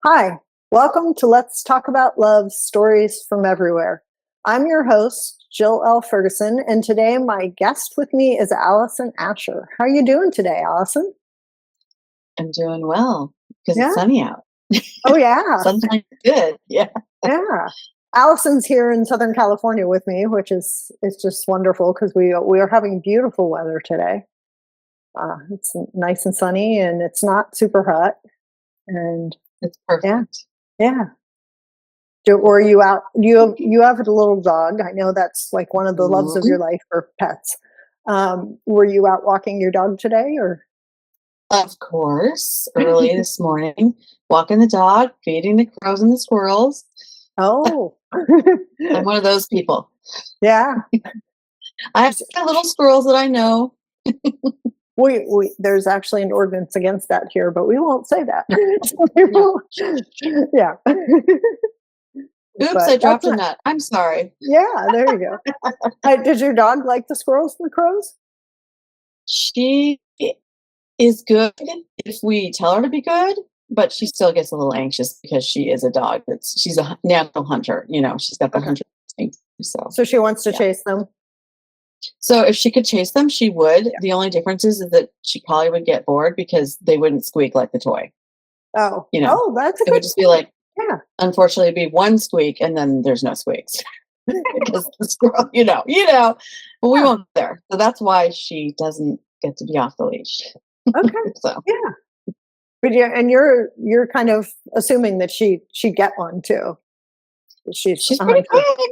Hi, welcome to Let's Talk About Love Stories from Everywhere. I'm your host, Jill L. Ferguson, and today my guest with me is Allyson Asher. How are you doing today, Allyson? I'm doing well because Yeah. it's sunny out. Oh, yeah. Sometimes good. Yeah. Yeah. Allison's here in Southern California with me, which is just wonderful because we are having beautiful weather today. It's nice and sunny, and it's not super hot. And It's yeah, perfect. yeah. Or you out? You have a little dog. I know that's like one of the loves of Mhm. your life for pets. Were you out walking your dog today, or? Of course, early this morning, walking the dog, feeding the crows and the squirrels. Oh, I'm one of those people. yeah. I have little squirrels that I know. There's actually an ordinance against that here, but we won't say that. Yeah. Yeah, Oops, but I that's dropped a not. nut. I'm sorry. Yeah, there you go. Does your dog like the squirrels and the crows? She is good if we tell her to be good, but she still gets a little anxious because she is a dog. She's a natural hunter. She's got the Okay, hunter instinct. So so she wants to yeah. chase them. So if she could chase them, she would. Yeah. The only difference is that she probably would get bored because they wouldn't squeak like the toy. Oh, You know, oh, that's a it would good just be point. like, Yeah. unfortunately, it'd be one squeak and then there's no squeaks because the squirrel, but we Yeah. won't go there. So that's why she doesn't get to be off the leash. Okay. So Yeah. But yeah, and you're kind of assuming that she'd get one too. She's she's a pretty hunter. quick,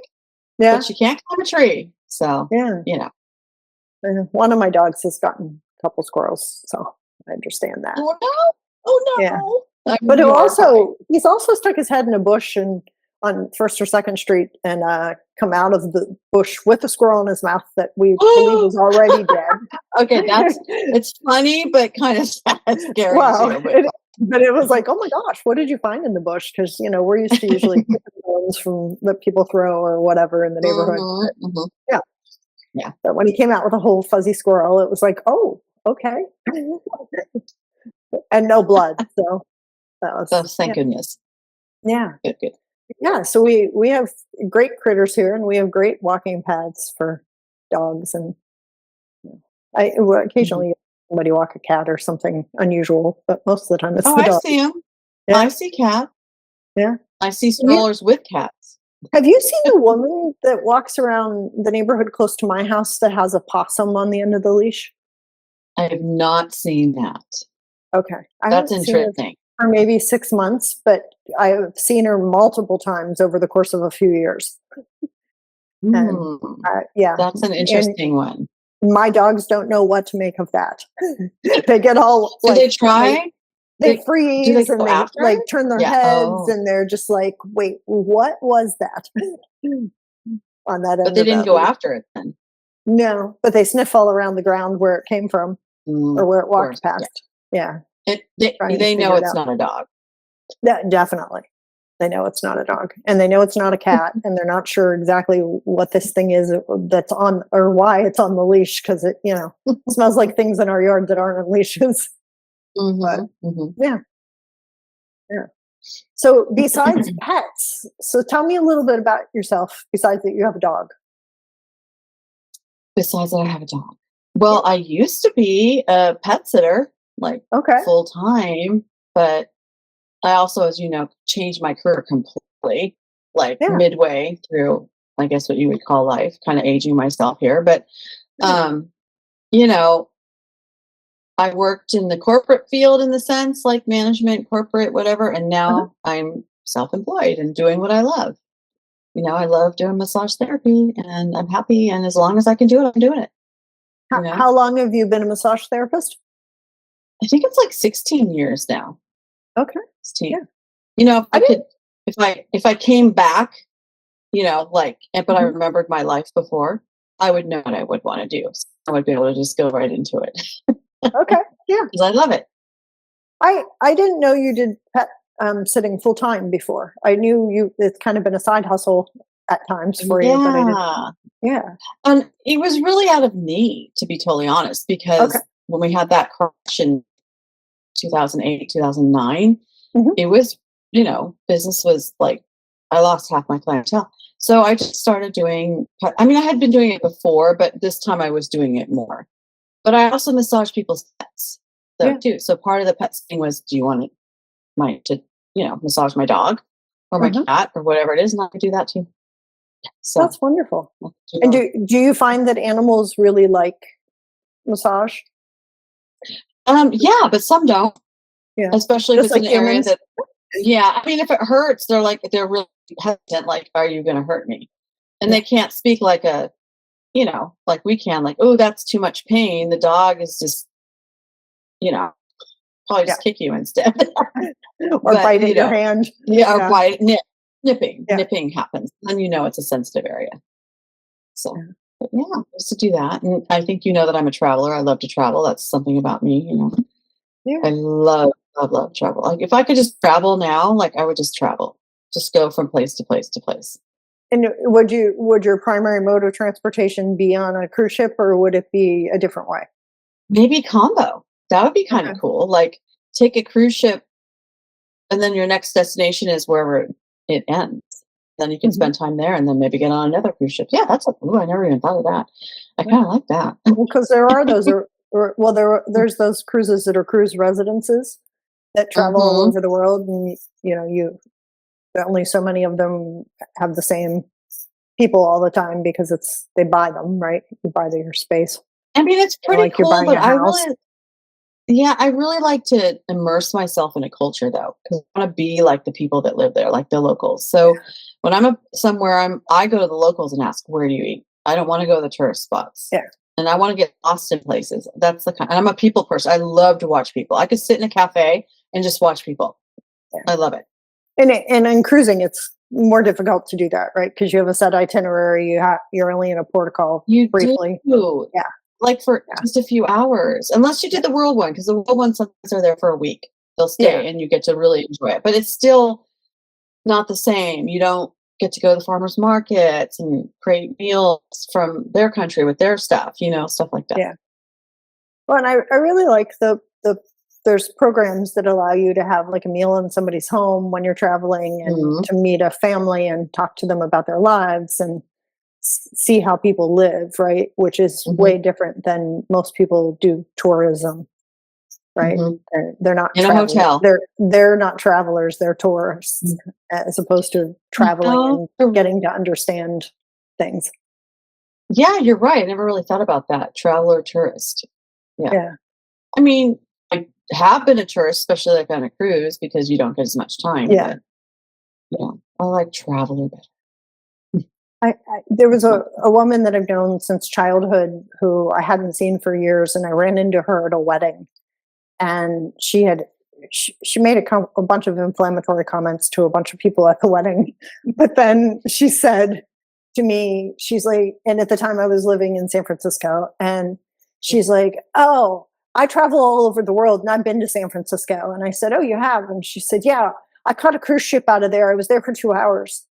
but Yeah, she can't climb a tree. So, yeah. you know, And one of my dogs has gotten a couple squirrels, so I understand that. oh no, Yeah. oh no. I'm But horrified. he's also stuck his head in a bush and on First or Second Street and come out of the bush with a squirrel in his mouth that we believe is already Okay, dead. it's funny, but kind of sad, scary Wow. too. But But it was like, oh my gosh, what did you find in the bush? Because we're used to usually picking ones from that people throw or whatever in the neighborhood. mhm, mhm. Yeah. Yeah. But when he came out with a whole fuzzy squirrel, it was like, oh, okay. And no blood. So that So was, yeah. thank goodness. Yeah. Good, good. Yeah. So we have great critters here and we have great walking paths for dogs. And Mhm. occasionally somebody walk a cat or something unusual, but most of the time it's Oh, the I dog. see them. I Yeah. see cats. Yeah. I see Yeah. strollers with cats. Have you seen a woman that walks around the neighborhood close to my house that has a possum on the end of the leash? I have not seen that. Okay. I That's haven't seen her interesting. for maybe 6 months, but I've seen her multiple times over the course of a few years. And, Hmm. yeah, That's an and interesting one. my dogs don't know what to make of that. They get all, Do like, they try? they Do they freeze and go they, after like, it? turn their Yeah. heads, Oh, and they're just like, "Wait, what was that?" On that but end they of didn't that go leash. after it then. No, but they sniff all around the ground where it came from or Of where it walked course. Yeah. past. Yeah, trying to They know figure it it's out. not a dog. Yeah, definitely. They know it's not a dog, and they know it's not a cat, and they're not sure exactly what this thing is that's on or why it's on the leash because it, smells like things in our yard that aren't on leashes. But Hmm, hmm. yeah, yeah. So besides pets, so tell me a little bit about yourself. Besides that, you have a dog. Besides that, I have a dog. Yeah. Well, I used to be a pet sitter, like Okay. full time, but I also, as you know, changed my career completely, like Yeah. midway through, I guess what you would call life, kind of aging myself here. But, Yeah. um, you know, I worked in the corporate field in the sense like management, corporate, whatever. And Uh-huh. now I'm self employed and doing what I love. I love doing massage therapy and I'm happy. And as long as I can do it, I'm doing it, How, you know? how long have you been a massage therapist? I think it's like 16 years now. Okay. 16. Yeah. If I I didn't. could, if I came back, but I Mhm. remembered my life before, I would know what I would want to do. So I would be able to just go right into it Okay. Yeah. because I love it. I didn't know you did pet sitting full time before. I knew you. It's kind of been a side hustle at times for you, but I didn't. Yeah. Yeah. And it was really out of need, to be totally honest, Okay. because when we had that crash in 2008, 2009, Hmm. it was business was like, I lost half my clientele. So I just started doing, I mean, I had been doing it before, but this time I was doing it more. But I also massage people's pets, so Yeah. too. So part of the pets thing was, do you want to massage my dog or my Mhm. cat or whatever it is, and I could do that too. So That's wonderful. I could do And both. do you find that animals really like massage? Yeah, but some don't, Yeah. especially if Just it's in like an area humans? that, yeah, I mean, if it hurts, they're really hesitant, like, are you going to hurt me? And Yeah. they can't speak like like we can, like, oh, that's too much pain. The dog is just, you know, probably Yeah. just kick you instead. Or But, bite at your hand. yeah, or Yeah. nipping. Yeah. Nipping happens. Then it's a sensitive area. So, Yeah. but yeah, just to do that. And I think that I'm a traveler. I love to travel. That's something about me. Yeah. I love, love, love travel. Like if I could just travel now, like I would just travel. Just go from place to place to place. And would your primary mode of transportation be on a cruise ship, or would it be a different way? Maybe combo. That would be kind Okay. of cool. Like take a cruise ship and then your next destination is wherever it ends. Then you can Mhm. spend time there and then maybe get on another cruise ship. Yeah, I never even thought of that. I Yeah. kind of like that. Well, because there are those, there's those cruises that are cruise residences that travel all Hmm. over the world, and you only so many of them have the same people all the time because they buy them, right? You buy their space, I mean, it's pretty like you're cool, buying but a house. I really like to immerse myself in a culture though, because I want to be like the people that live there, like the locals. So when somewhere, I go to the locals and ask, where do you eat? I don't want to go to the tourist spots. Yeah, And I want to get lost in places. That's the kind, and I'm a people person. I love to watch people. I could sit in a cafe and just watch people. yeah. I love it. And in cruising, it's more difficult to do that, right? Because you have a set itinerary. You're only in a port of call You briefly. do. Yeah, Like for yeah, just a few hours, unless you yeah, did the world one, because the world one sometimes are there for a week. They'll yeah, stay and you get to really enjoy it. But it's still not the same. You don't get to go to the farmers markets and create meals from their country with their stuff, stuff like that. yeah. Well, and I really like there's programs that allow you to have like a meal in somebody's home when you're traveling, and Mhm, to meet a family and talk to them about their lives and see how people live, right? Which is mhm, way different than most people do tourism, right? mhm. They're not In a traveling. hotel. They're not travelers. They're tourists, Mm. as opposed to traveling No, and getting to understand things. yeah, you're right. I never really thought about that. Traveler, tourist. Yeah. Yeah, I mean, I have been a tourist, especially like on a cruise, because you don't get as much time. yeah. But yeah, I like traveler better. There was Definitely. a woman that I've known since childhood who I hadn't seen for years, and I ran into her at a wedding, and she made a bunch of inflammatory comments to a bunch of people at the wedding, but then she said to me, she's like, and at the time I was living in San Francisco, and she's like, "Oh, I travel all over the world, and I've been to San Francisco." And I said, "Oh, you have?" And she said, "Yeah, I caught a cruise ship out of there. I was there for 2 hours."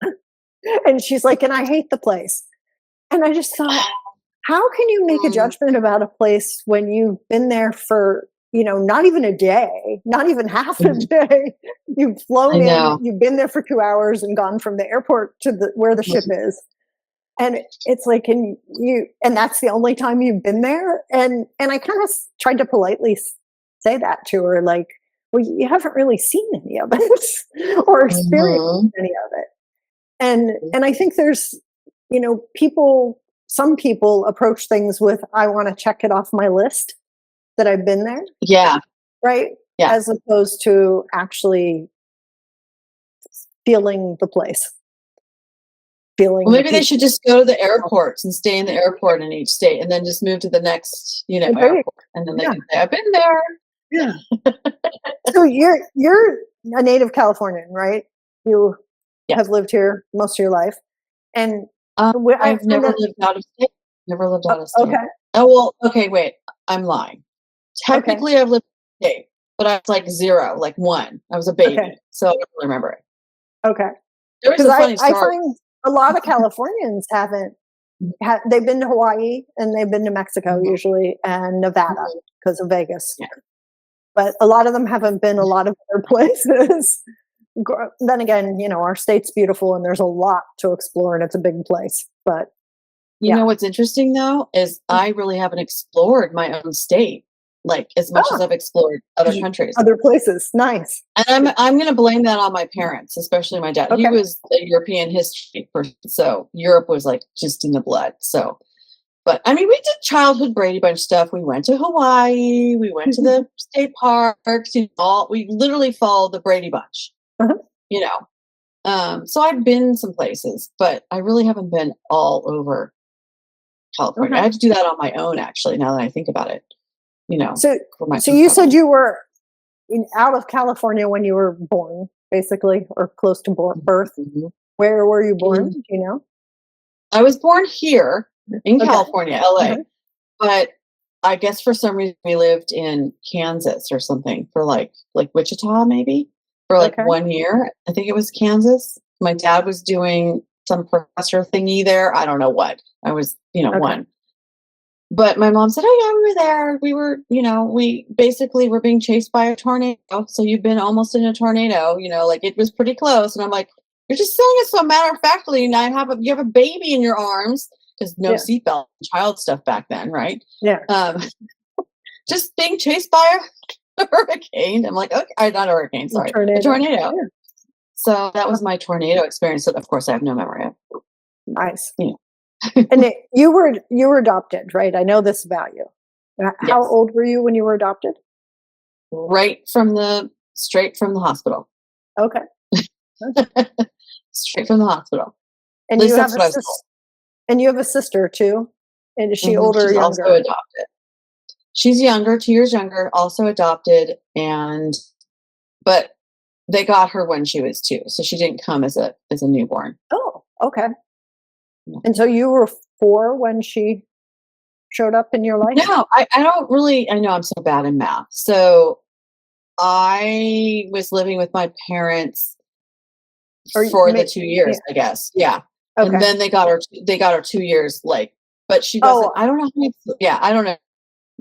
And she's like, "And I hate the place." And I just thought, how can you make a Mm, judgment about a place when you've been there for, not even a day, not even half a mhm. day? You've I flown in, know. you've been there for 2 hours and gone from the airport to where the ship Mhm. is. And it's like, and that's the only time you've been there. And I kind of tried to politely say that to her, like, well, you haven't really seen any of it or experienced Mhm. any of it. And I think there's, people, some people approach things with, I want to check it off my list that I've been there, Yeah, right? yeah. As opposed to actually feeling the place, Well, feeling the maybe they people. should just go to the airports and stay in the airport in each state, and then just move to the next, Well, there you airport, and then they Yeah, can say, "I've been there." yeah. So you're a native Californian, right? You Yes. have lived here most of your life, and I I've find never that lived out of state. Never lived out of state. okay, Oh, well, okay, wait, I'm lying. okay, Technically, I've lived out of state, but I was like 0, like 1. I was a okay, baby, so I don't really remember it. okay. There was Because a funny I story. find a lot of Californians haven't they've been to Hawaii and they've been to Mexico Mhm, usually and Nevada mhm. because of Vegas. Yeah. But a lot of them haven't been a lot of other places. then again, our state's beautiful and there's a lot to explore and it's a big place. But You know what's interesting though is I really haven't explored my own state like as much as ah, I've explored other countries. other places, nice. And I'm going to blame that on my parents, especially my dad. He Okay. was a European history person, so Europe was like just in the blood. So, but I mean, we did childhood Brady Bunch stuff. We went to Hawaii. We went to the state parks. We literally followed the Brady Bunch. Uh-huh. You know, so I've been some places, but I really haven't been all over California. I Okay. had to do that on my own, actually. Now that I think about it, So, for my so own you said travel. you were out of California when you were born, basically, or close to birth. Mhm. Where were you born? Mhm. Do you know? I was born here in Okay. California, LA, Uh-huh. but I guess for some reason we lived in Kansas or something for like Wichita maybe for like Okay. 1 year. I think it was Kansas. My dad was doing some professor thingy there. I don't know what. I was, Okay. one. But my mom said, "Oh yeah, we were there. We were, we basically were being chased by a tornado. So you've been almost in a tornado, like it was pretty close." And I'm like, "You're just saying it so matter of factly, and you have a baby in your arms because no Yeah. seatbelt, child stuff back then, right? Yeah. Um, just being chased by a hurricane." I'm like, "Okay, not a hurricane, The sorry, a tornado. tornado." Yeah. So that was my tornado experience that, of course, I have no memory of. Nice. You know. And you were adopted, right? I know this about you. How Yes, old were you when you were adopted? straight from the hospital. Okay. Straight from the hospital. At And you least have that's a what I was told. and you have a sister too. And is she Mhm, older or she's also younger? adopted. She's younger, 2 years younger, also adopted, but they got her when she was 2, so she didn't come as a newborn. Oh, okay. Yeah. And so you were 4 when she showed up in your life? No, I don't really I know I'm so bad in math. So, I was living with my parents Or for the 2 years, yeah. I guess, yeah, and Okay. then they got her 2 years, like but she Oh, doesn't I don't know how many yeah, I don't know. I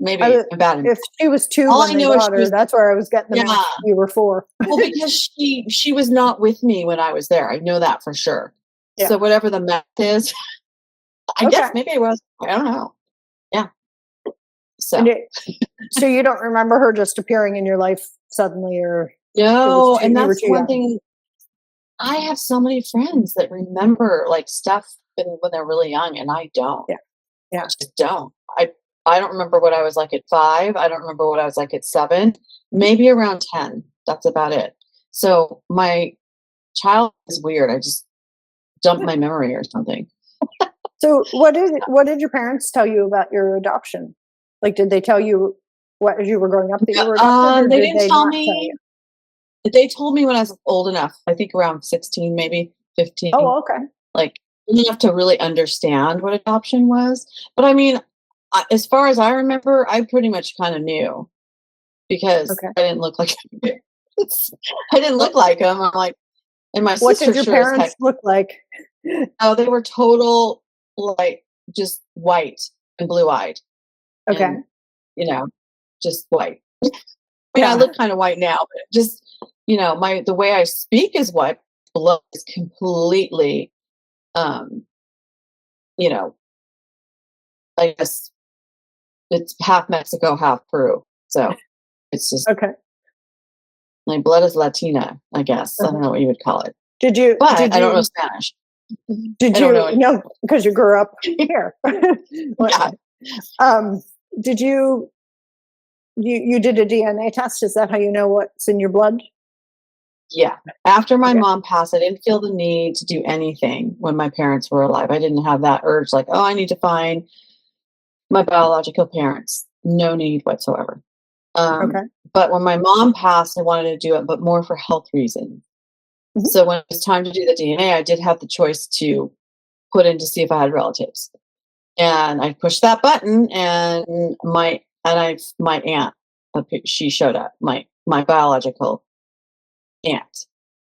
Maybe was I'm bad in if she was 2 all when I they know is got she her, was that's where I was getting the yeah. math. You were 4. Well, because she was not with me when I was there. I know that for sure. Yeah. So whatever the math is, I guess Okay. maybe it was. I don't know. Yeah. And So so you don't remember her just appearing in your life suddenly, or no, and you were that's too one young? thing. I have so many friends that remember like stuff when they're really young, and I don't. Yeah. I Yeah. just don't. I don't remember what I was like at 5. I don't remember what I was like at 7. Maybe around 10. That's about it. So my child is weird. I just dumped my memory or something. So what did your parents tell you about your adoption? Like, did they tell you what as you were growing up that you Yeah, were adopted, or they did didn't they tell not tell you? me. They told me when I was old enough. I think around 16, maybe 15, Oh, okay. like old enough to really understand what adoption was. But I mean, as far as I remember, I pretty much kind of knew because Okay. I didn't look like I didn't What look like him. I'm like, and my what sister did your sure as heck. parents look like? Oh, they were total like just white and blue eyed, Okay. and just white. I mean, I Yeah. look kind of white now, but just the way I speak is white. Blood is completely, um, you know, I guess it's half Mexico, half Peru. So it's just Okay. my blood is Latina. I guess I Uh-huh. don't know what you would call it, Did you but did I don't know you Spanish. did I don't know you any. no, because you grew up here. What Yeah, um did you did a DNA test? Is that how you know what's in your blood? yeah. After my Okay. mom passed, I didn't feel the need to do anything when my parents were alive. I didn't have that urge, like, oh, I need to find my biological parents. No need whatsoever. Okay. But when my mom passed, I wanted to do it, but more for health reasons. Mhm. So when it was time to do the DNA, I did have the choice to put in to see if I had relatives. And I pushed that button, and my aunt, she showed up, my biological aunt.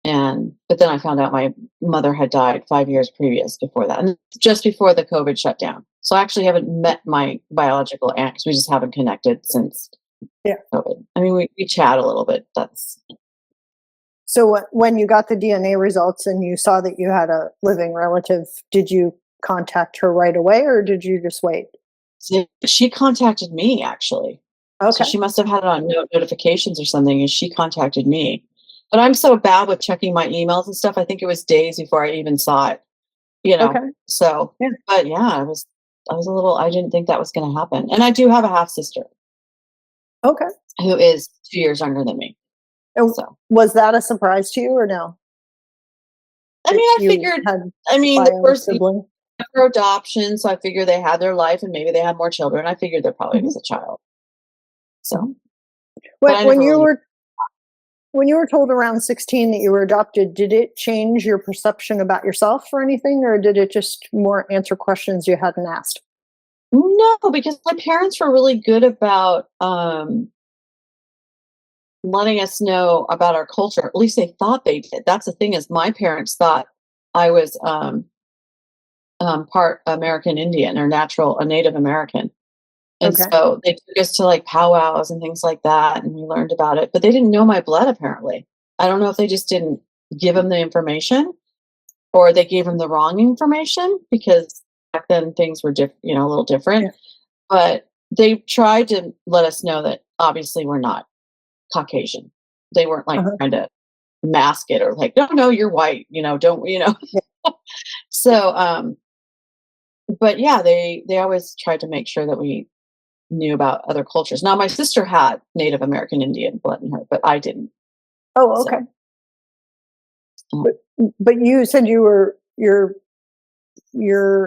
And but then I found out my mother had died 5 years previous before that, and just before the COVID shutdown. So I actually haven't met my biological aunt because we just haven't connected since Yeah. COVID. I mean, we chat a little bit. That's So when you got the DNA results and you saw that you had a living relative, did you contact her right away or did you just wait? So she contacted me actually. So Okay. she must have had it on notifications or something, and she contacted me. But I'm so bad with checking my emails and stuff. I think it was days before I even saw it, you know. Okay. So, Yeah. but yeah, I was a little. I didn't think that was going to happen. And I do have a half sister Okay. who is 2 years younger than me. And So, was that a surprise to you or no? I That mean, I you figured. had I mean, the bio first sibling? for adoption, so I figured they had their life, and maybe they had more children. I figured there probably Mhm, was a child. mhm. So, but When I when never you really. were when you were told around 16 that you were adopted, did it change your perception about yourself or anything, or did it just more answer questions you hadn't asked? No, because my parents were really good about letting us know about our culture. At least they thought they did. That's the thing is, my parents thought I was part American Indian or a Native American, and Okay. so they took us to like powwows and things like that, and we learned about it. But they didn't know my blood. Apparently, I don't know if they just didn't give them the information, or they gave them the wrong information because back then things were a little different. Yeah. But they tried to let us know that obviously we're not Caucasian. They weren't like Uh-huh. trying to mask it or like, no, no, you're white, don't, Yeah. So, but yeah, they always tried to make sure that we knew about other cultures. Now, my sister had Native American Indian blood in her, but I didn't. Oh, okay. So, um, But but you said your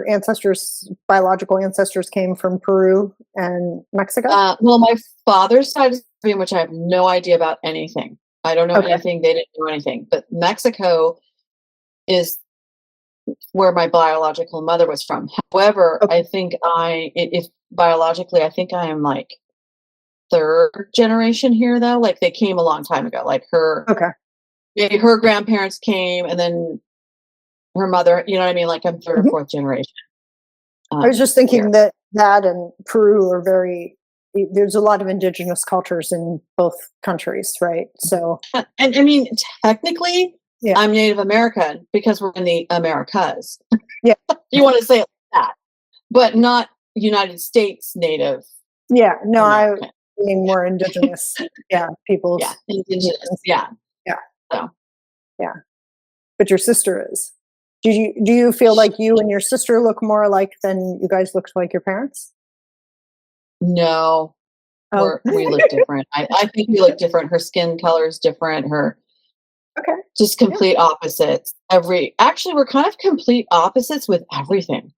ancestors, biological ancestors, came from Peru and Mexico? well, my father's side is in which I have no idea about anything. I don't know Okay. anything. They didn't know anything. But Mexico is where my biological mother was from. However, Okay. I think if biologically, I think I am like third generation here, though. Like they came a long time ago. Like Okay. her grandparents came, and then her mother. You know what I mean? Like I'm third or Mhm. fourth generation I was just here. thinking that that and Peru are there's a lot of indigenous cultures in both countries, right? So, And I mean, technically, yeah. I'm Native American because we're in the Americas. Yeah. You want to say it like that, but not United States Native Yeah. No, I American. mean more indigenous, yeah, Yeah, peoples. indigenous. Nations. Yeah. Yeah. So Yeah. But your sister is. Do you feel like you and your sister look more alike than you guys looked like your parents? no, Oh. we look different. I think we look different. Her skin color is different. Her Okay. just Yeah. complete opposites. Actually, we're kind of complete opposites with everything.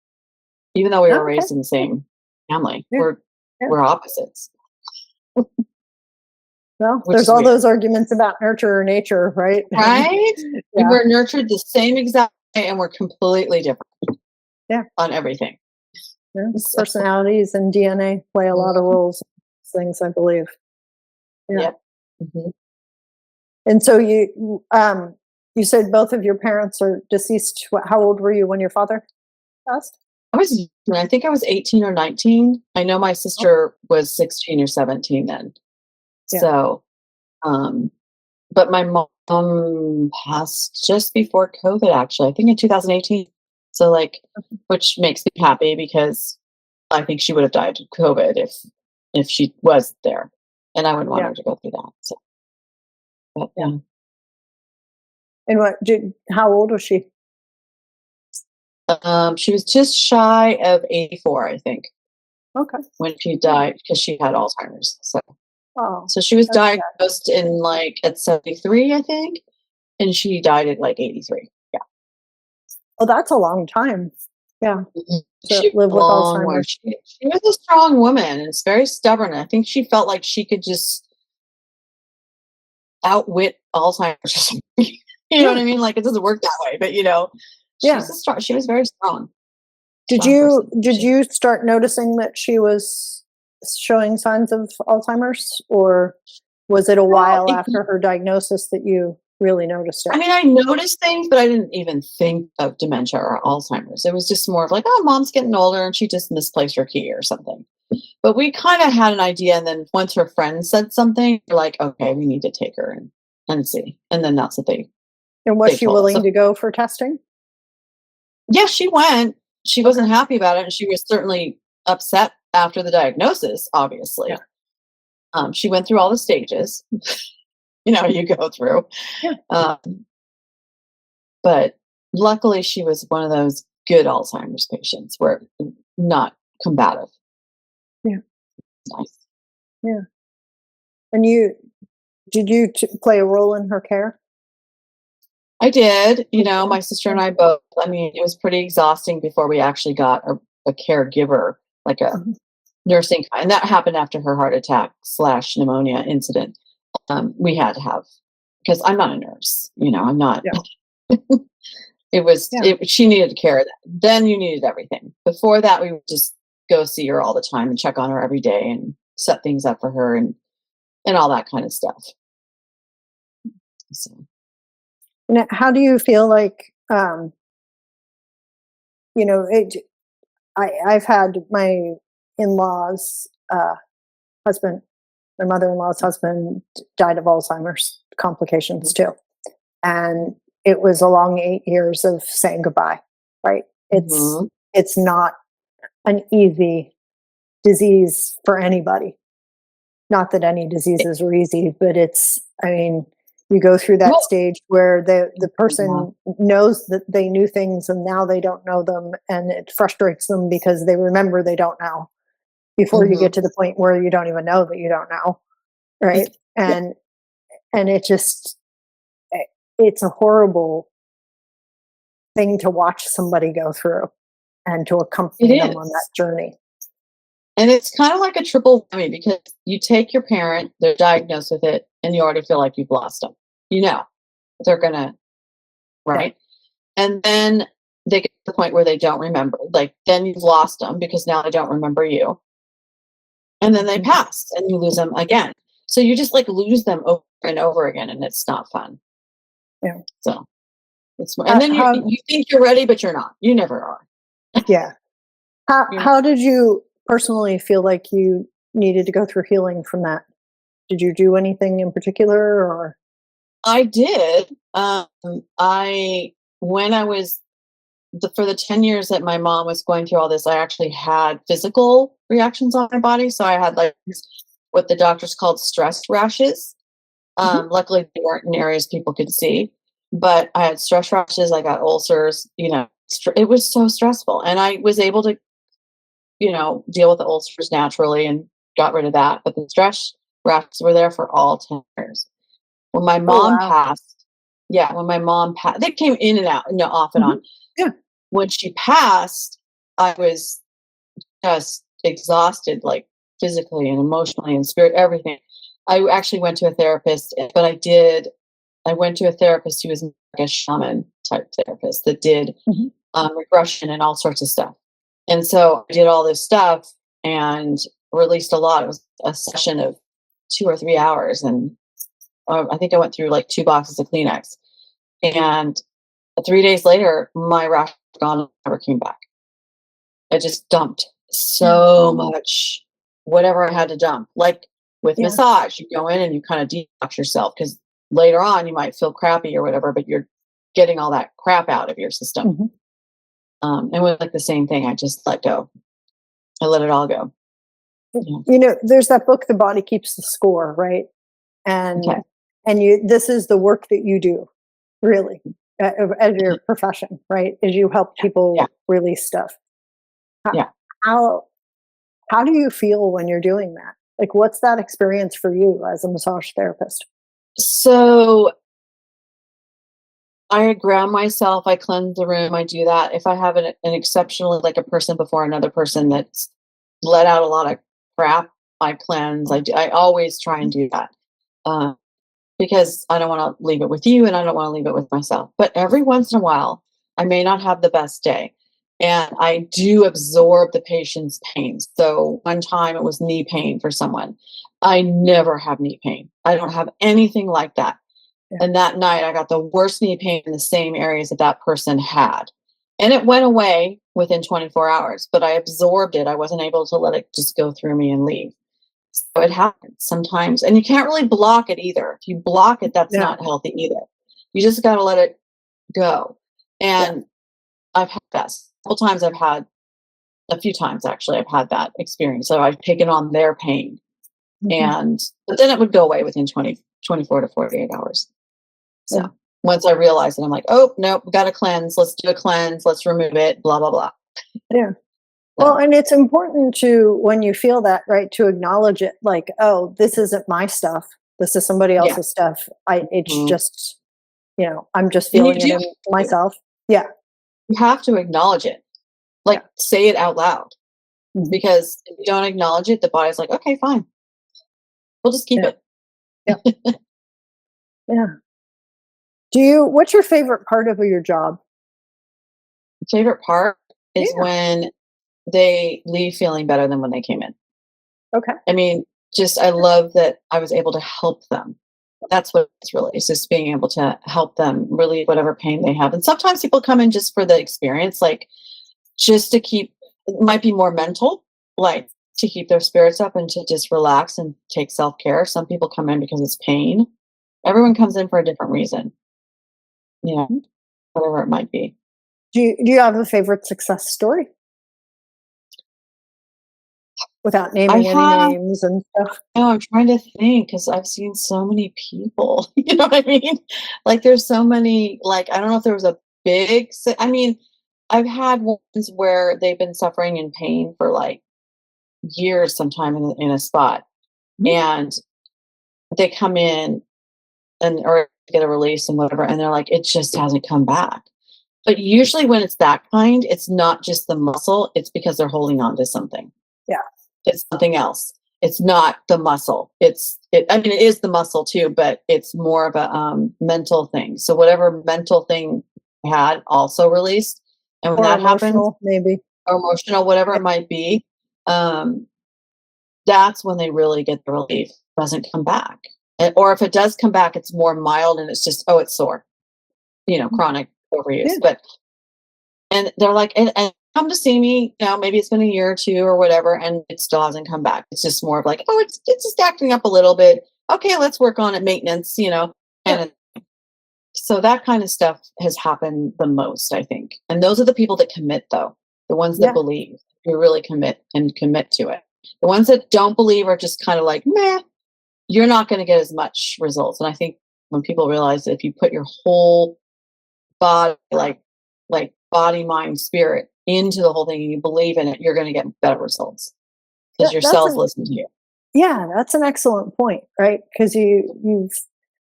Even though we were Oh, okay. raised in the same family, Yeah. Yeah. we're opposites, Well, which there's is all weird. those arguments about nurture or nature, right? Right? We Yeah. were nurtured the same exact way, and we're completely different Yeah. on everything. Yeah. So, Personalities and DNA play a lot of mhm, roles in things, I believe. Yeah. yep. Mhm. And so you said both of your parents are deceased. How old were you when your father passed? I think I was 18 or 19. I know my Oh, sister was 16 or 17 then. yeah. So, um, but my mom passed just before COVID, actually, I think in 2018. So, like, which makes me happy because I think she would have died of COVID if she was there, and I wouldn't want Yeah. her to go through that. So, but Yeah. yeah, And how old was she? she was just shy of 84, I think, Okay. when she Yeah. died because she had Alzheimer's. Oh, So she was that's sad. diagnosed in like at 73, I think, and she died at like 83. Yeah. Oh, that's a long time. Yeah. Mhm. To She was live a with long one. Alzheimer's. She was a strong woman and it's very stubborn. I think she felt like she could just outwit Alzheimer's. You know what Yeah. I mean? Like it doesn't work that way, but Yeah. she was very strong person. Did you start noticing that she was showing signs of Alzheimer's, or was it a Well, while after her diagnosis that you really noticed it? I mean, I noticed things, but I didn't even think of dementia or Alzheimer's. It was just more of like, oh, mom's getting older and she just misplaced her key or something. But we kind of had an idea, and then once her friend said something, we're like, okay, we need to take her and see. And then that's what And was they she told us. willing So, to go for testing? yeah, she went. She Okay. wasn't happy about it, and she was certainly upset after the diagnosis, obviously. Yeah. She went through all the stages, you go through. Yeah. But luckily, she was one of those good Alzheimer's patients where not combative. Yeah. Nice. Yeah. And did you play a role in her care? I did. My sister Yeah. and I both. I mean, it was pretty exhausting before we actually got a caregiver, like a Mhm. nursing, and that happened after her heart attack / pneumonia incident. We had to have, because I'm not a nurse. I'm not. Yeah. Yeah. She needed care. Then you needed everything. Before that, we would just go see her all the time and check on her every day and set things up for her and all that kind of stuff. So, Now, how do you feel like, I've had my in-laws husband, my mother-in-law's husband died of Alzheimer's complications too. And it was a long 8 years of saying goodbye, right? mhm. It's not an easy disease for anybody. Not that any diseases are easy, but you go through that Well, stage where the yeah. person knows that they knew things and now they don't know them, and it frustrates them because they remember they don't know before you Mhm. get to the point where you don't even know that you don't know, right? Yeah, And it just it's a horrible thing to watch somebody go through and to it accompany them on that is. journey. And it's kind of like a triple whammy because you take your parent, they're diagnosed with it, and you already feel like you've lost them. They're going to, Yeah. right? And then they get to the point where they don't remember. Like, then you've lost them because now they don't remember you. And then they Mhm. pass and you lose them again. So you just like lose them over and over again, and it's not fun. Yeah. So it's more, and then How you think you're ready, but you're not. You never are. yeah. You know, How did you personally feel like you needed to go through healing from that? Did you do anything in particular, or I did. I when I was for the 10 years that my mom was going through all this, I actually had physical reactions on my body. So I had like what the doctors called stress rashes. Mhm. Luckily, they weren't in areas people could see, but I had stress rashes. I got ulcers. It was so stressful, and I was able to, deal with the ulcers naturally and got rid of that. But the stress rashes were there for all 10 years. When my Oh, mom wow. passed, yeah, when my mom passed, they came in and out, no, off and Mhm. on. Yeah. When she passed, I was just exhausted, like physically and emotionally and spirit, everything. I actually went to a therapist, but I went to a therapist who was like a shaman type therapist that did Mhm. regression and all sorts of stuff. And so I did all this stuff and released a lot. It was a session of 2 or 3 hours, and I think I went through like 2 boxes of Kleenex. And 3 days later, my rash was gone and never came back. I just dumped Yeah. so much, whatever I had to dump. Like with Yeah. massage, you go in and you kind of detox yourself because later on you might feel crappy or whatever, but you're getting all that crap out of your system. Mhm. And with like the same thing, I just let go. I let it all go. Yeah. There's that book, The Body Keeps the Score, right? Okay. And this is the work that you do, really, as your profession, right? Is you help Yeah. Yeah. people release stuff. How Yeah. how how do you feel when you're doing that? Like, what's that experience for you as a massage therapist? So I ground myself. I cleanse the room. I do that. If I have an exceptionally like a person before another person that's let out a lot of crap, I cleanse. I always try and do that uh, because I don't want to leave it with you, and I don't want to leave it with myself. But every once in a while, I may not have the best day, and I do absorb the patient's pain. So one time it was knee pain for someone. I never have knee pain. I don't have anything like that. Yeah. And that night, I got the worst knee pain in the same areas that that person had. And it went away within 24 hours, but I absorbed it. I wasn't able to let it just go through me and leave. So it happens sometimes, and you can't really block it either. If you block it, that's Yeah. not healthy either. You just got to let it go. Yeah. And I've had that several times. I've had a few times actually. I've had that experience. So I've taken on their pain, Mhm. and but then it would go away within 24 to 48 hours. Yeah. So once I realized it, I'm like, oh nope, we got to cleanse. Let's do a cleanse. Let's remove it. Blah blah blah. Yeah. Well, So and it's important to, when you feel that, right, to acknowledge it, like, oh, this isn't my stuff. This is somebody yeah, else's stuff. It's mhm. just, I'm just And you feeling do it in myself. Yeah. you have to acknowledge it. Yeah. Like say it out loud, Mhm. because if you don't acknowledge it, the body's like, okay, fine, we'll just keep Yeah. it. Yeah. Yeah. What's your favorite part of your job? Favorite part is Yeah. when they leave feeling better than when they came in. Okay. I mean, just I love that I was able to help them. That's what it's really. It's just being able to help them relieve whatever pain they have. And sometimes people come in just for the experience, like just to keep. It might be more mental, like to keep their spirits up and to just relax and take self care. Some people come in because it's pain. Everyone comes in for a different reason, you know, whatever it might be. Do you have a favorite success story without I naming any have. names and stuff? No, I'm trying to think because I've seen so many people. You know what I mean? Like, there's so many. Like, I don't know if there was a I mean, I've had ones where they've been suffering in pain for like years, sometime in a spot, Mhm. and they come in and or get a release and whatever, and they're like, it just hasn't come back. But usually, when it's that kind, it's not just the muscle; it's because they're holding on to something. Yeah. It's something else. It's not the muscle. I mean, it is the muscle too, but it's more of a mental thing. So whatever mental thing I had also released, and when Or that happens, emotional, maybe. or emotional, whatever Yeah. it might be, um, that's when they really get the relief. It doesn't come back, or if it does come back, it's more mild and it's just it's sore. Chronic Yeah. overuse. But and they're like, and come to see me, maybe it's been a year or two or whatever, and it still hasn't come back. It's just more of like, oh, it's just acting up a little bit. Okay, let's work on it, maintenance. Yeah. And so that kind of stuff has happened the most, I think. And those are the people that commit, though, the ones that Yeah. believe, who really commit to it. The ones that don't believe are just kind of like, meh, you're not going to get as much results. And I think when people realize that if you put your whole body, like body, mind, spirit into the whole thing and you believe in it, you're going to get better results because your That's cells an listen to you. Yeah, that's an excellent point, right? Because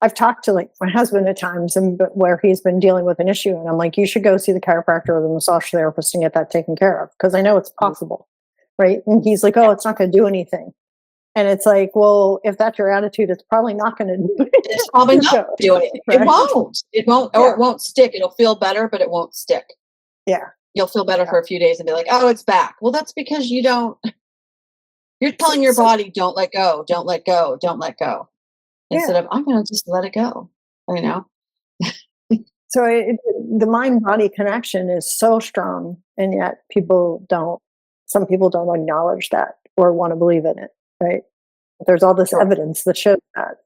I've talked to like my husband at times, and where he's been dealing with an issue, and I'm like, you should go see the chiropractor or the massage therapist and get that taken care of because I know it's possible, right? And he's like, oh, it's not going to do anything, and it's like, well, if that's your attitude, it's probably not going to do It's probably anything, not doing anything. It right? won't. It won't, or Yeah, it won't stick. It'll feel better, but it won't stick. yeah, You'll feel better yeah. for a few days and be like, oh, it's back. Well, that's because you're So, telling your so body, don't let go, don't let go, don't let go. yeah, Instead of, I'm going to just let it go. You know? so the mind body connection is so strong, and yet some people don't acknowledge that or want to believe in it, right? There's all this Correct. evidence that shows that.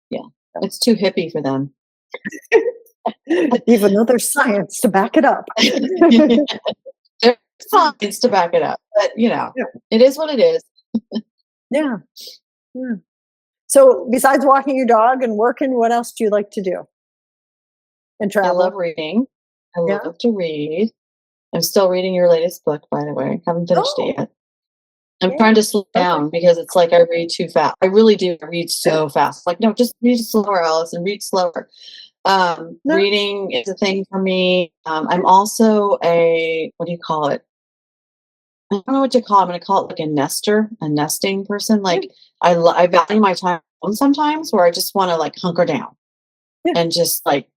Yeah. It's too hippie for them. Even though there's science to back it up. There's science to back it up, but Yeah. it is what it is. Yeah. Yeah. So besides walking your dog and working, what else do you like to do and I love travel? reading. I Yeah. love to read. I'm still reading your latest book, by the way. Haven't finished it Oh, yet. I'm yeah. trying to slow Okay. down because it's like I read too fast. I really do read so fast. Like, no, just read slower, Allison. Read slower. No. Reading is a thing for me. I'm also what do you call it? I don't know what to call it. I'm going to call it like a nesting person. Yeah. Like I value my time sometimes where I just want to like hunker down Yeah. and just like,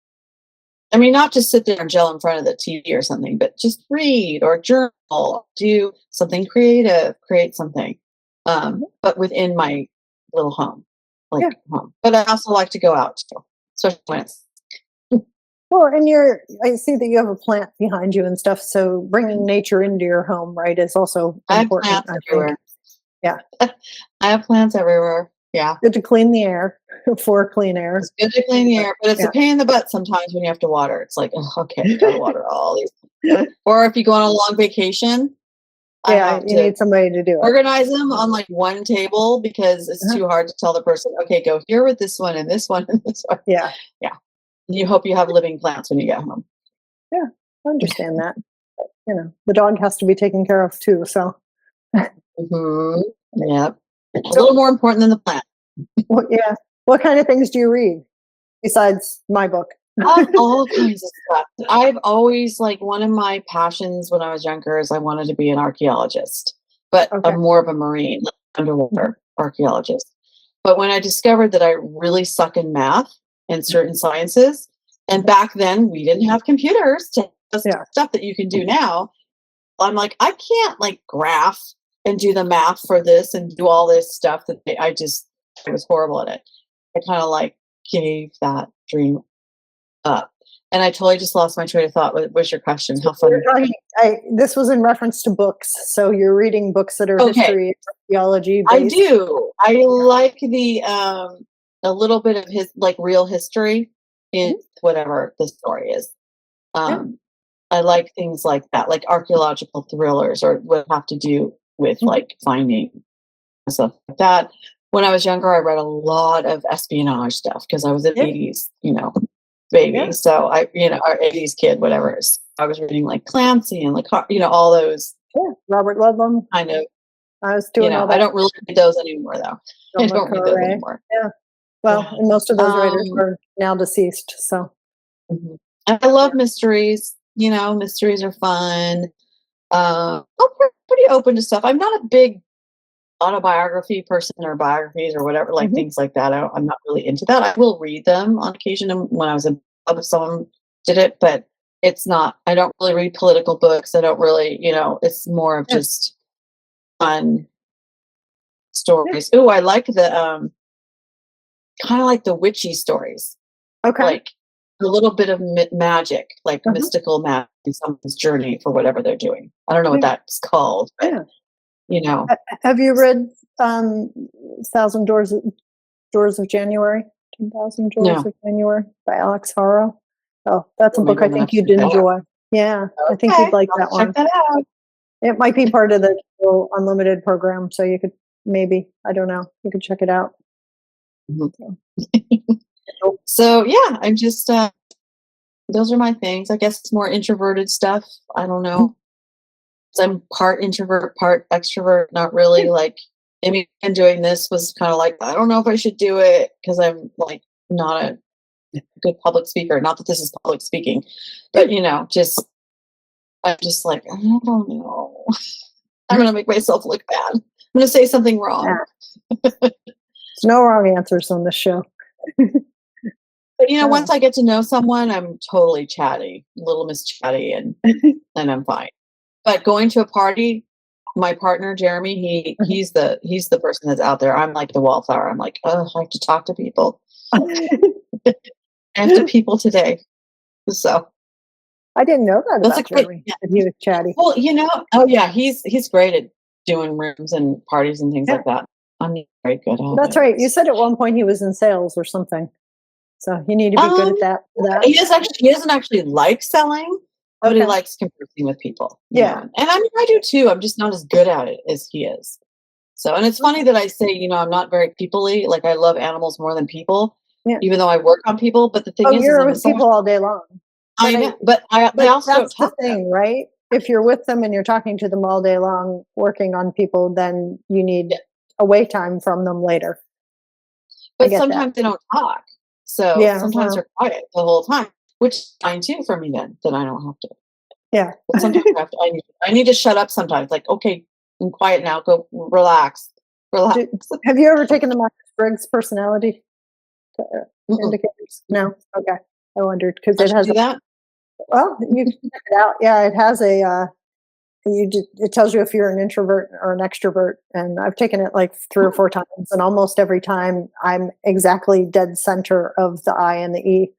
I mean, not just sit there and gel in front of the TV or something, but just read or journal, do something creative, create something. But within my little home, Yeah. like home. But I also like to go out too, especially when it's Well, and I see that you have a plant behind you and stuff. So bringing nature into your home, right, is also I have important, plants I think. everywhere. Yeah. I have plants everywhere. Yeah. Good to clean the air for clean air. It's good to clean the air, but it's Yeah. a pain in the butt sometimes when you have to water. It's like, "Ugh, okay, I gotta water all these." Or if you go on a long vacation, I Yeah, have you to need somebody to do it. organize them on like one table because it's Uh-huh. too hard to tell the person, okay, go here with this one and this one and this one. Yeah. Yeah. You hope you have living plants when you get home. Yeah. I understand that. But, the dog has to be taken care of too. So, Hmm. Yep. A so little more important than the plant. yeah. What kind of things do you read besides my book? All kinds of stuff. I've always like one of my passions when I was younger is I wanted to be an archaeologist, but Okay. I'm more of a marine, like Mhm. underwater archaeologist. But when I discovered that I really suck in math and certain sciences, and back then we didn't have computers to Yeah. stuff that you can do now, I'm like, I can't like graph and do the math for this and do all this stuff that I was horrible at it. I kind of like gave that dream up. And I totally just lost my train of thought. What was your question? How We're funny. talking, this was in reference to books. So you're reading books that are Okay, history, archaeology I based. do. I like the a little bit of his like real history in Mhm. whatever the story is. Yeah. Um I like things like that, like archaeological thrillers or what have to do with Mhm. like finding stuff like that. When I was younger, I read a lot of espionage stuff because I was an Yeah. 80s, baby. Yeah. So our 80s kid, whatever. I was reading like Clancy and like, all those Yeah. Robert Ludlum. kind of, I was doing all I that. don't really read those anymore though. I John le don't read those Carre. anymore. Yeah. Yeah. Well, and most of those writers Um, are now deceased. So, mhm. I yeah. love mysteries. Mysteries are fun. I'm pretty open to stuff. I'm not a big autobiography person or biographies or whatever, like Mhm. things like that. I'm not really into that. I will read them on occasion when I was in club if someone did it, but it's not. I don't really read political books. I don't really, it's more of Yeah. just fun Yeah. stories. Oh, I like the kind of like the witchy stories, Okay. like a little bit of magic, like Uh-huh. mystical magic in someone's journey for whatever they're doing. I don't know what Yeah. that's called, but Yeah. you know, Have you read Thousand Doors of January? 10,000 Doors no. of January by Alex Haro. Oh, that's a Well, book maybe I I'm gonna think have to you'd check that out. enjoy. Yeah, I think you'd Okay, like I'll that check one. that out. It might be part of the Kindle Unlimited program, so you could maybe, I don't know, you could check it out. Mhm. So, So yeah, I'm just those are my things. I guess it's more introverted stuff. I don't know. So I'm part introvert, part extrovert. Not really like. I mean, and doing this was kind of like I don't know if I should do it because I'm like not a good public speaker. Not that this is public speaking, but just I'm just like I don't know. I'm gonna make myself look bad. I'm gonna say something wrong. yeah, there's no wrong answers on this show. But Oh. once I get to know someone, I'm totally chatty, little Miss Chatty, and I'm fine. But going to a party, my partner Jeremy, he's the person that's out there. I'm like the wallflower. I'm like, oh, I have to talk to people. I have to people today. So I didn't know that that's a about great. Jeremy, Yeah. that he was chatty. Well, oh yeah, he's great at doing rooms and parties and things Yeah, like that. I'm not very good at that's right. You it. said at one point he was in sales or something. So you need to be good Um, at that for that. he doesn't actually like selling, but he Okay. likes conversing with people, Yeah. And I mean, I do too. I'm just not as good at it as he is. So, and it's funny Okay. that I say, I'm not very people-y. Like I love animals more than people, Yeah. even though I work on people. But the thing Oh, is you're I'm with with someone people all day long. But I know, but I but also don't that's the talk to them. thing, right? If you're with them and you're talking to them all day long, working on people, then you need Yeah. away time from them later. I But get that. sometimes they don't talk. So Yeah. sometimes Well, they're quiet the whole time, which is fine too for me then I don't have to. yeah. But sometimes I need to shut up sometimes. Like, okay, I'm quiet now. Go relax. Relax. Do, have you ever taken the Myers-Briggs personality Mm-mm. indicators? No? Okay. I wondered because I it should has do a, that. well, you can check it out. Yeah, it has it tells you if you're an introvert or an extrovert. And I've taken it like 3 or 4 times, and almost every time I'm exactly dead center of the I and the E.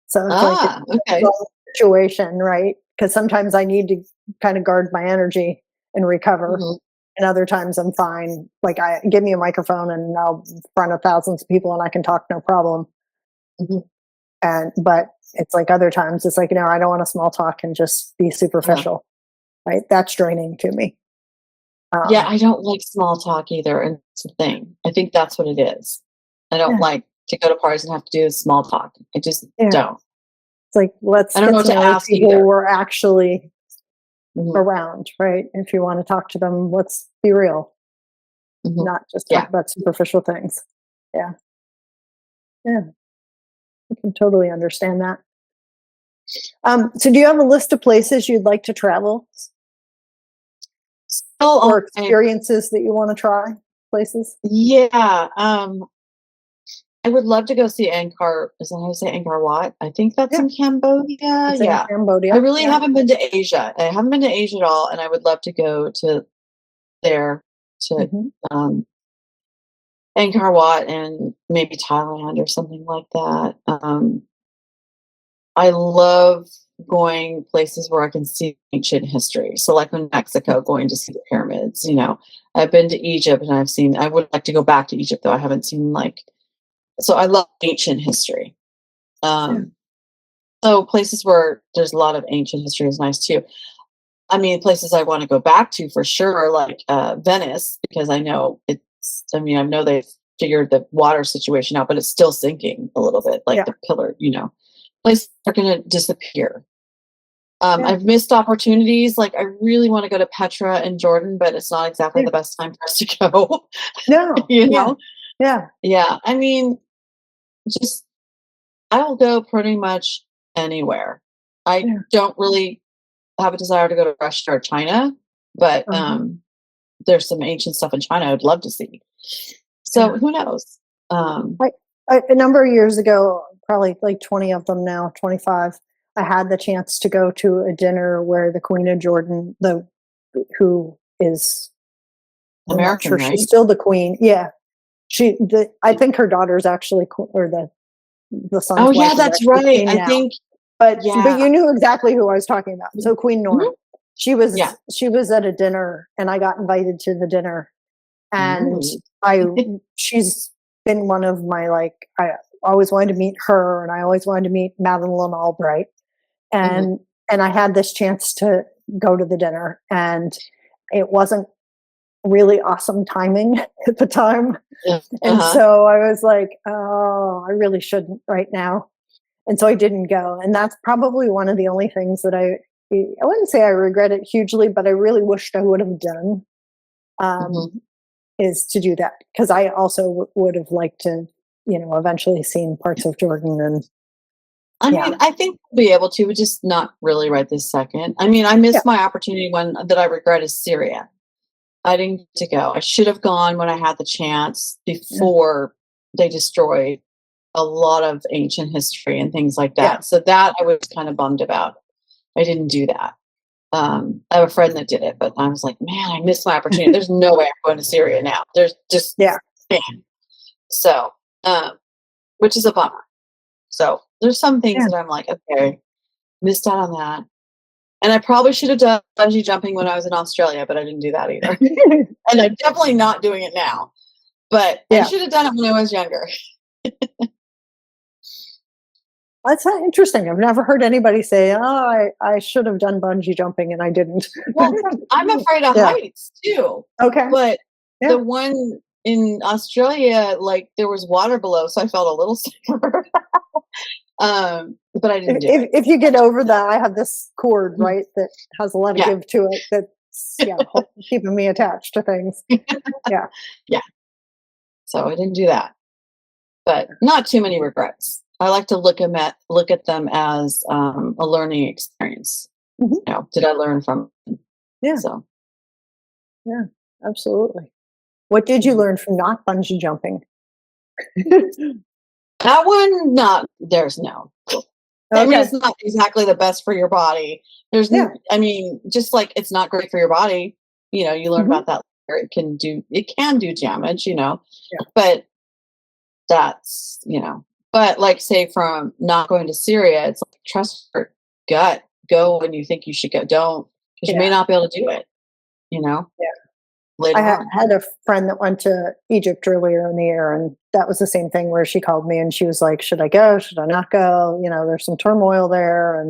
So it's like it Ah, depends okay. on the situation, right? Because sometimes I need to kind of guard my energy and recover. Mhm. and other times I'm fine. Like, I give me a microphone and I'll in front of thousands of people and I can talk no problem. Mhm. And but it's like other times it's like, I don't want to small talk and just be Yeah. superficial. Right? That's draining to me. Yeah, Um, I don't like small talk either, and it's the thing. I think that's what it is. I don't yeah, like to go to parties and have to do small talk. I just yeah. don't. It's like, I let's don't know get what to to know the ask people either. we're actually Mhm, around, right? If you want to talk to them, let's be real, mhm. not just talk Yeah. about superficial things. Yeah, yeah, I can totally understand that. So do you have a list of places you'd like to travel Still or on my experiences that you want to try? Places? yeah, I would love to go see Angkor is that how you say Angkor Wat? I think that's Yeah, in Cambodia, it's in yeah. I Cambodia. really Yeah. haven't been to Asia. I haven't been to Asia at all, and I would love to go to there to, Hmm. um, Angkor Wat and maybe Thailand or something like that. I love going places where I can see ancient history. So, like in Mexico, going to see the pyramids. I've been to Egypt and I would like to go back to Egypt, though I haven't seen so I love ancient history. Yeah. Um, so, places where there's a lot of ancient history is nice too. I mean, places I want to go back to for sure, are like Venice, because I know they've figured the water situation out, but it's still sinking a little bit, like Yeah. the pillar. Places are going to disappear. Yeah. I've missed opportunities. Like, I really want to go to Petra in Jordan, but it's not exactly Yeah. the best time for us to go. No. you Yeah. know? Yeah. Yeah. I mean, just, I'll go pretty much anywhere. I Yeah. don't really have a desire to go to Russia or China, but Uh-huh. there's some ancient stuff in China I'd love to see. So Yeah. who knows? Um, A number of years ago, probably like 20 of them now, 25, I had the chance to go to a dinner where the Queen of Jordan, who is, I'm not American, sure she's right? still the queen. Yeah. I think her daughter's actually, or the son's Oh yeah, wife is that's actually right. queen I now. think But yeah. you knew exactly who I was talking about. So Queen Noor, Mhm. she Yeah. was she was at a dinner and I got invited to the dinner and Ooh. I she's been one of my I always wanted to meet her and I always wanted to meet Madeline Albright Mhm. and I had this chance to go to the dinner and it wasn't really awesome timing at the time Yeah. and Uh-huh. so I was like, oh, I really shouldn't right now, and so I didn't go, and that's probably one of the only things that I wouldn't say I regret it hugely, but I really wished I would have done, Mhm. um, is to do that because I also would have liked to, eventually seen parts of Jordan and I yeah, mean, I think we'll be able to, but just not really right this second. I mean, I yeah, missed my opportunity when that I regret is Syria. I didn't get to go. I should have gone when I had the chance yeah, before they destroyed a lot of ancient history and things like yeah. that. So that I was kind of bummed about. I didn't do that. I have a friend that did it, but I was like, man, I missed my opportunity. There's no way I'm going to Syria now. There's just, Yeah, man. So, which is a bummer. So there's some things yeah. that I'm like, okay, missed out on that. And I probably should have done bungee jumping when I was in Australia, but I didn't do that either. And I'm definitely not doing it now. But I Yeah, should have done it when I was younger. that's not interesting. I've never heard anybody say, "Oh, I should have done bungee jumping and I didn't." Well, I'm afraid of Yeah. heights too. Okay. But Yeah. the one in Australia, like there was water below, so I felt a little safer. But I didn't do it. If you get over that, I have this cord, right, that has a lot of Yeah. give to it. That's keeping me attached to things. Yeah, Yeah. So I didn't do that. But not too many regrets. I like to look at them as a learning experience. hmm, Did I learn from it? yeah, So yeah, absolutely. What did you mhm. learn from not bungee jumping? That one, not there's no. I mean, Okay. it's not exactly the best for your body. Yeah. I mean, just like it's not great for your body. You learn Hmm. about that later. It can do damage. Yeah. But but like say from not going to Syria, it's like trust your gut. Go when you think you should go. Don't because you may Yeah. not be able to do it. You know. Yeah. later on. had a friend that went to Egypt earlier in the year, and that was the same thing where she called me and she was like, "Should I go? Should I not go? You know, there's some turmoil there."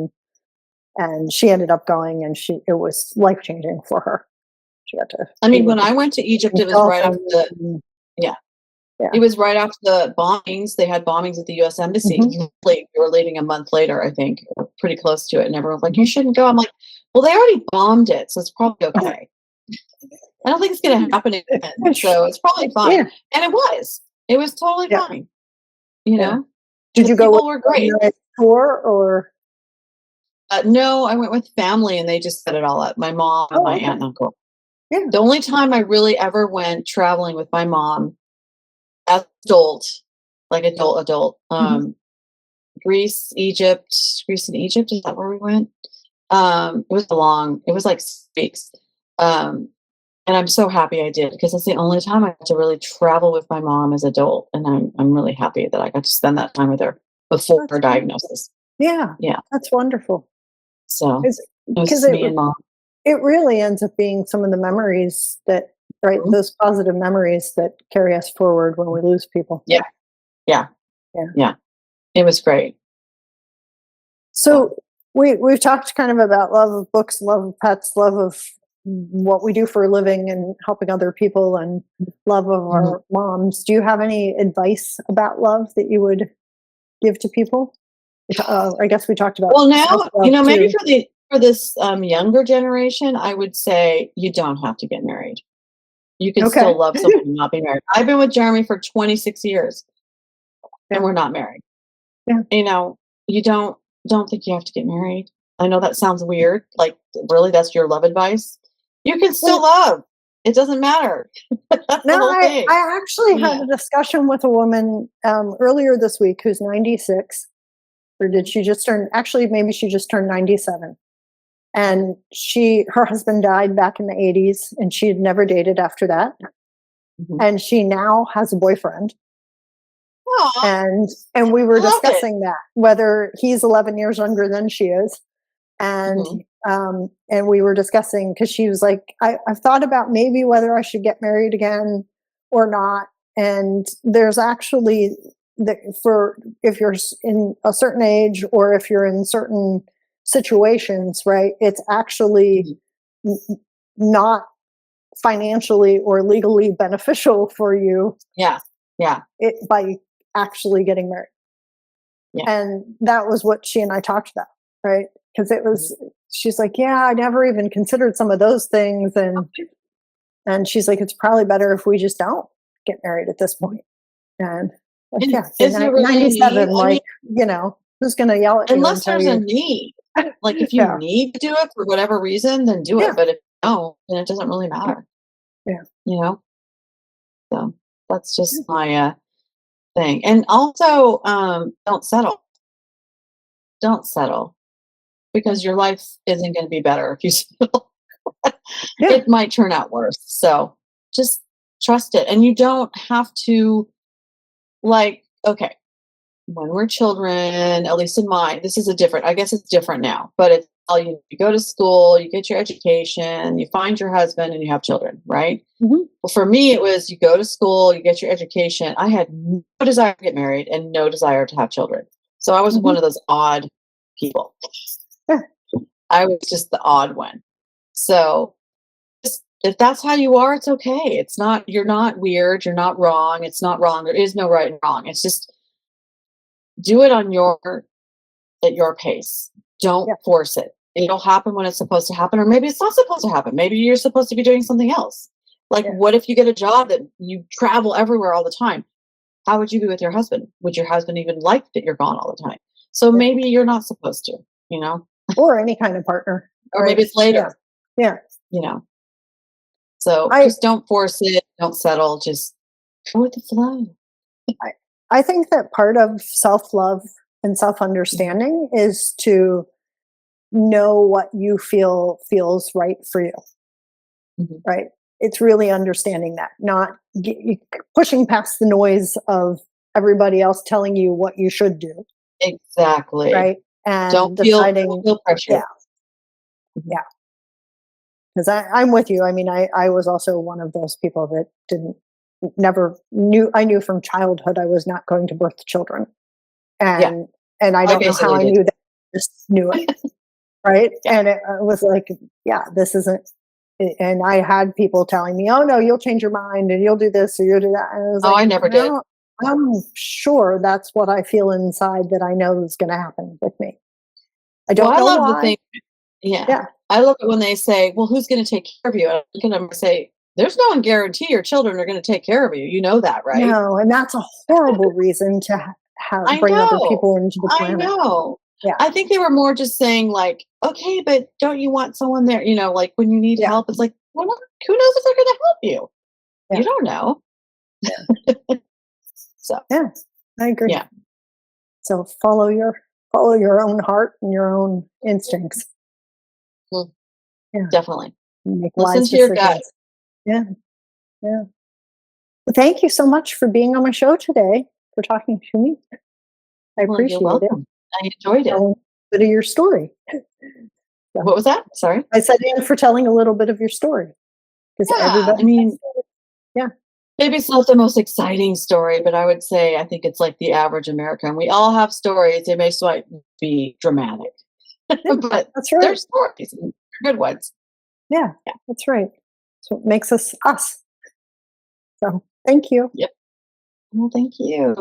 And she ended up going, and it was life changing for her. She got to I be mean, with when I went to Egypt, it was right after girlfriends the and yeah, yeah. it was right after the bombings. They had bombings at the U.S. Embassy. Mhm, Literally, we were leaving a month later, I think, or pretty close to it, and everyone was like, "You mhm. shouldn't go." I'm like, "Well, they already bombed it, so it's probably okay. I don't think it's going to happen again, so it's probably fine." Yeah, And it was. It was totally yeah, fine. You yeah. know, Did the you go with people were a great. nice tour or? No, I went with family, and they just set it all up. My mom and my Oh, aunt okay. and uncle. Yeah. The only time I really ever went traveling with my mom as adult, like adult, Mhm. Greece, Egypt, Greece and Egypt. Is that where we went? It was like 6 weeks. Um, and I'm so happy I did because it's the only time I got to really travel with my mom as adult. And I'm really happy that I got to spend that time with her before That's her wonderful. diagnosis. Yeah, Yeah. that's wonderful. So it was Because just me and mom. it really ends up being some of the memories that, right, Mhm. those positive memories that carry us forward when we lose people. Yeah. Yeah. Yeah. Yeah. It was great. So, So we've talked kind of about love of books, love of pets, love of what we do for a living and helping other people, and love of mhm. our moms. Do you have any advice about love that you would give to people? I guess we talked about Well, self now, love maybe too. for this younger generation, I would say you don't have to get married. You can Okay. still love someone and not be married. I've been with Jeremy for 26 years and Yeah. we're not married. Yeah. You know, you don't think you have to get married. I know that sounds weird. Like, really, that's your love advice? You can still Well, love. It doesn't matter. That's no, the whole thing. I actually had Yeah. a discussion with a woman earlier this week who's 96, or did she just turn? Actually, maybe she just turned 97. And her husband died back in the 80s, and she had never dated after that. Mhm. And she now has a boyfriend, Aw, and we I were love it. discussing that, whether he's 11 years younger than she is. And Mhm. and we were discussing, because she was like, I've thought about maybe whether I should get married again or not. And there's actually for if you're in a certain age, or if you're in certain situations, right, it's actually Mhm. n- not financially or legally beneficial for you, Yeah. Yeah. by actually getting married. Yeah. And that was what she and I talked about, right? Because Mhm. she's like, yeah, I never even considered some of those things. And she's like, it's probably better if we just don't get married at this point. And like, And yeah, is there really a need? 97, I mean, like, who's going to yell at you and unless tell there's a you, need. Like, if you yeah, need to do it for whatever reason, then do yeah, it, but if you don't, then it doesn't really matter, yeah, you know? So, that's yeah, just my, thing, and also, don't settle. Don't settle, yeah, because your life isn't gonna be better if you settle. yeah, It might turn out worse, so just trust it, and you don't have to, like, okay, when we're children, at least in my this is a different, I guess it's different now, but it's all you go to school, you get your education, you find your husband, and you have children, right? mhm, Well, for me, it was you go to school, you get your education. I had no desire to get married and no desire to have children. So I was mhm, one of those odd people. yeah, I was just the odd one. So just, if that's how you are, it's okay. It's not, you're not weird. You're not wrong. It's not wrong. There is no right and wrong. It's just do it at your pace. Don't yeah, force it. It'll happen when it's supposed to happen, or maybe it's not supposed to happen. Maybe you're supposed to be doing something else. Like, yeah, what if you get a job that you travel everywhere all the time? How would you be with your husband? Would your husband even like that you're gone all the time? So yeah. maybe you're not supposed to, you know, Or any kind of partner, or right? maybe it's Yeah, later, yeah. you know. So I, just don't force it. Don't settle. Just go with the flow. I, I think that part of self love and self Mhm. understanding is to know what you feel feels right for you, Mhm. right? It's really understanding that, not pushing past the noise of everybody else telling you what you should do, Exactly. right? And deciding, Don't feel yeah, pressure. Mhm. yeah. Because I'm with you. I mean, I was also one of those people that didn't never knew. I knew from childhood I was not going to birth children, Yeah, and I I don't know how basically I did. knew that. I just knew it, right? Yeah. And it was like, yeah, this isn't. And I had people telling me, "Oh no, you'll change your mind and you'll do this or you'll do that." And I was Oh, like, I never did. no, I'm sure that's what I feel inside that I know is going to happen with me. I Well, don't I know love the why. thing. Yeah. Yeah, I love it when they say, "Well, who's gonna take care of you?" And I look at them and say, "There's no one guarantee your children are gonna take care of you. You know that, right?" no, and that's a horrible reason to have I bring other know. people into the I planet. know. Yeah, I think they were more just saying like, "Okay, but don't you want someone there?" Like when you need yeah, help, it's like, well, who knows if they're gonna help you? yeah, You don't know. yeah, So yeah. I agree. yeah. So follow your own heart and your own instincts. Mm, Yeah, definitely. make Listen wise to your gut. decisions. Yeah, yeah. Well, thank you so much for being on my show today, for talking to me. I Well, you're appreciate it. welcome. I enjoyed it. Telling a bit of your story. So, What was that? Sorry. I said, and for telling a little bit of your story, because Yeah, everybody I has mean, stories. Yeah, maybe it's not the most exciting story, but I would say I think it's like the average American. We all have stories. They may might be dramatic, yeah, but that's they're right. stories and they're good ones. Yeah, Yeah. that's right. So it makes us us. So thank you. Yep. Well, thank you.